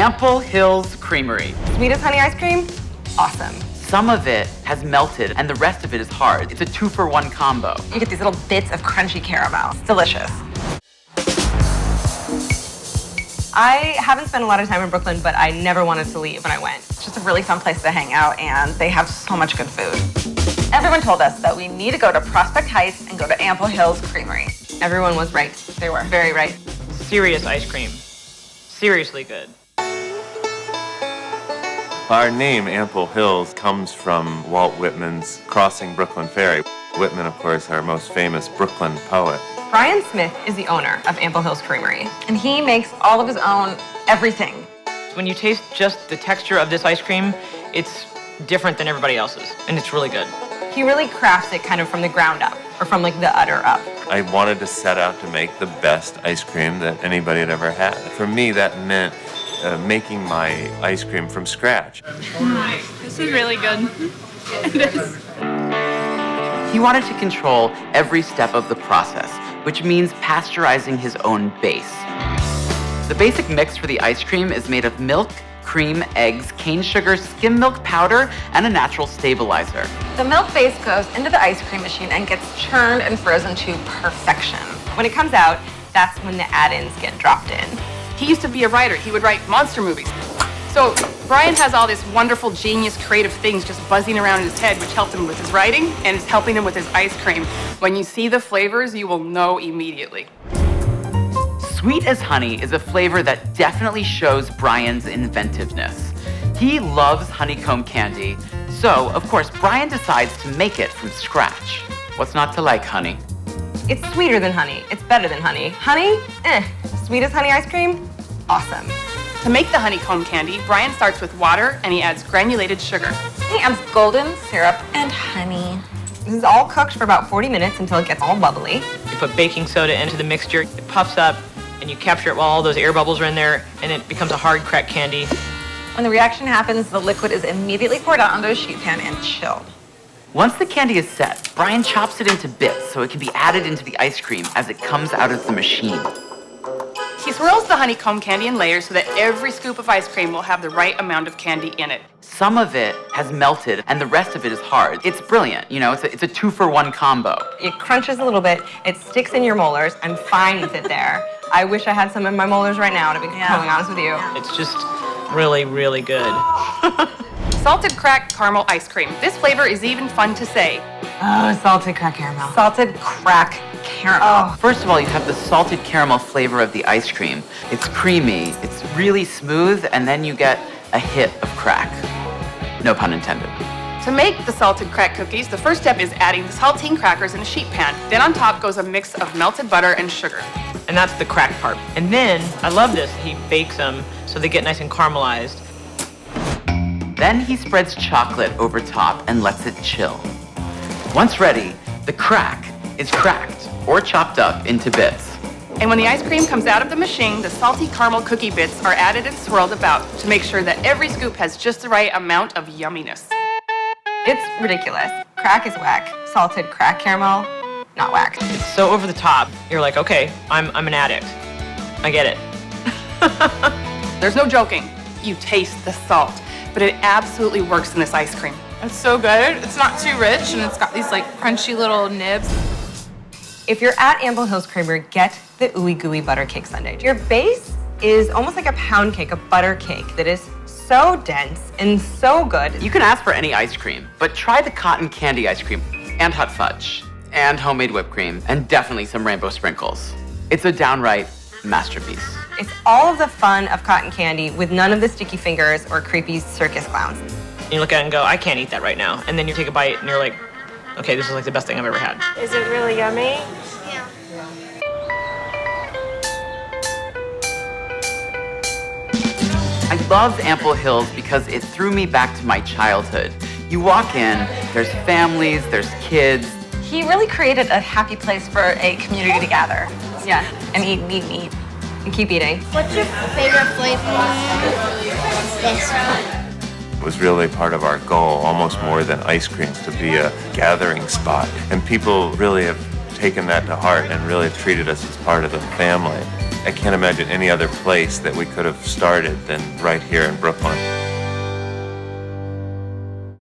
Ample Hills Creamery. Sweetest honey ice cream? Awesome. Some of it has melted and the rest of it is hard. It's a 2-for-1 combo. You get these little bits of crunchy caramel. It's delicious. I haven't spent a lot of time in Brooklyn, but I never wanted to leave when I went. It's just a really fun place to hang out, and they have so much good food. Everyone told us that we need to go to Prospect Heights and go to Ample Hills Creamery. Everyone was right. They were very right. Serious ice cream. Seriously good. Our name, Ample Hills, comes from Walt Whitman's Crossing Brooklyn Ferry. Whitman, of course, our most famous Brooklyn poet. Brian Smith is the owner of Ample Hills Creamery, and he makes all of his own everything. When you taste just the texture of this ice cream, it's different than everybody else's, and it's really good. He really crafts it kind of from the ground up, or from like the udder up. I wanted to set out to make the best ice cream that anybody had ever had. For me, that meant making my ice cream from scratch. This is really good. It is. He wanted to control every step of the process, which means pasteurizing his own base. The basic mix for the ice cream is made of milk, cream, eggs, cane sugar, skim milk powder, and a natural stabilizer. The milk base goes into the ice cream machine and gets churned and frozen to perfection. When it comes out, that's when the add-ins get dropped in. He used to be a writer. He would write monster movies. So Brian has all this wonderful, genius, creative things just buzzing around in his head, which helped him with his writing, and it's helping him with his ice cream. When you see the flavors, you will know immediately. Sweet as honey is a flavor that definitely shows Brian's inventiveness. He loves honeycomb candy, so of course Brian decides to make it from scratch. What's not to like, honey? It's sweeter than honey. It's better than honey. Honey? Sweet as honey ice cream? Awesome. To make the honeycomb candy, Brian starts with water and he adds granulated sugar. He adds golden syrup and honey. This is all cooked for about 40 minutes until it gets all bubbly. You put baking soda into the mixture, it puffs up, and you capture it while all those air bubbles are in there, and it becomes a hard cracked candy. When the reaction happens, the liquid is immediately poured out onto a sheet pan and chilled. Once the candy is set, Brian chops it into bits so it can be added into the ice cream as it comes out of the machine. He swirls the honeycomb candy in layers so that every scoop of ice cream will have the right amount of candy in it. Some of it has melted and the rest of it is hard. It's brilliant, you know, it's a 2-for-1 combo. It crunches a little bit, it sticks in your molars. I'm fine with it there. I wish I had some in my molars right now, to be totally honest with you. It's just really, really good. Salted cracked caramel ice cream. This flavor is even fun to say. Oh, salted crack caramel. Salted crack caramel. Oh, first of all, you have the salted caramel flavor of the ice cream. It's creamy, it's really smooth, and then you get a hit of crack. No pun intended. To make the salted crack cookies, the first step is adding the saltine crackers in a sheet pan. Then on top goes a mix of melted butter and sugar. And that's the crack part. And then, I love this, he bakes them so they get nice and caramelized. Then he spreads chocolate over top and lets it chill. Once ready, the crack is cracked or chopped up into bits. And when the ice cream comes out of the machine, the salty caramel cookie bits are added and swirled about to make sure that every scoop has just the right amount of yumminess. It's ridiculous. Crack is whack. Salted crack caramel, not whack. It's so over the top, you're like, okay, I'm an addict. I get it. There's no joking. You taste the salt, but it absolutely works in this ice cream. It's so good. It's not too rich, and it's got these like crunchy little nibs. If you're at Ample Hills Creamery, get the ooey gooey butter cake sundae. Your base is almost like a pound cake, a butter cake that is so dense and so good. You can ask for any ice cream, but try the cotton candy ice cream and hot fudge and homemade whipped cream and definitely some rainbow sprinkles. It's a downright masterpiece. It's all of the fun of cotton candy with none of the sticky fingers or creepy circus clowns. And you look at it and go, I can't eat that right now. And then you take a bite and you're like, okay, this is like the best thing I've ever had. Is it really yummy? Yeah. I loved Ample Hills because it threw me back to my childhood. You walk in, there's families, there's kids. He really created a happy place for a community to gather. Yeah, and eat, and keep eating. What's your favorite flavor? This one. It was really part of our goal, almost more than ice creams, to be a gathering spot. And people really have taken that to heart and really treated us as part of the family. I can't imagine any other place that we could have started than right here in Brooklyn.